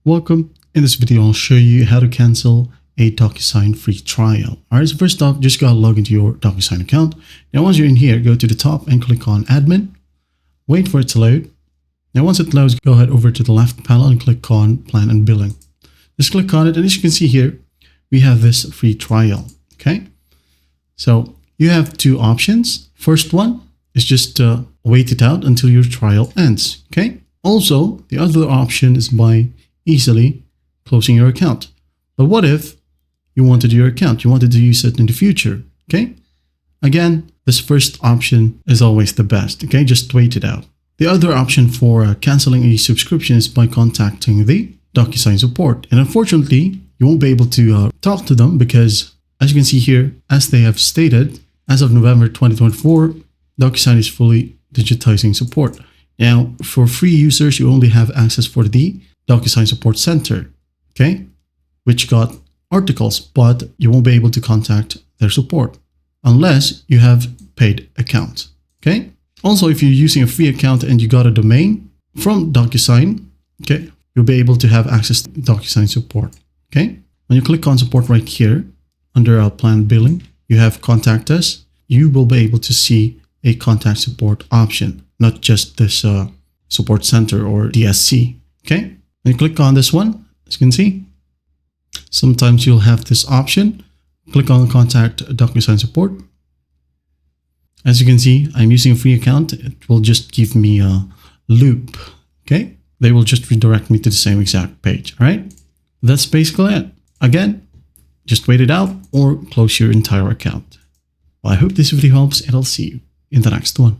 Welcome. In this video, I'll show you how to cancel a DocuSign free trial. All right, so first off, just gotta log into your DocuSign account. Now, once you're in here, go to the top and click on admin. Wait for it to load. Now, once it loads, go ahead over to the left panel and click on plan and billing. Just click on it. And as you can see here, we have this free trial. Okay. So you have two options. First one is just wait it out until your trial ends. Okay. Also, the other option is by easily closing your account. But what if you wanted your account? You wanted to use it in the future. Okay. Again, this first option is always the best. Okay. Just wait it out. The other option for canceling a subscription is by contacting the DocuSign support. And unfortunately, you won't be able to talk to them because, as you can see here, as they have stated, as of November 2024, DocuSign is fully digitizing support. Now, for free users, you only have access for the DocuSign Support Center, okay, which got articles, but you won't be able to contact their support unless you have paid account, okay? Also, if you're using a free account and you got a domain from DocuSign, okay, you'll be able to have access to DocuSign support, okay? When you click on support right here, under our plan billing, you have contact us. You will be able to see a contact support option, not just this support center or DSC, okay? When you click on this one, as you can see, sometimes you'll have this option. Click on contact DocuSign support. As you can see, I'm using a free account. It will just give me a loop, okay? They will just redirect me to the same exact page, all right? That's basically it. Again, just wait it out or close your entire account. Well, I hope this video helps and I'll see you in the next one.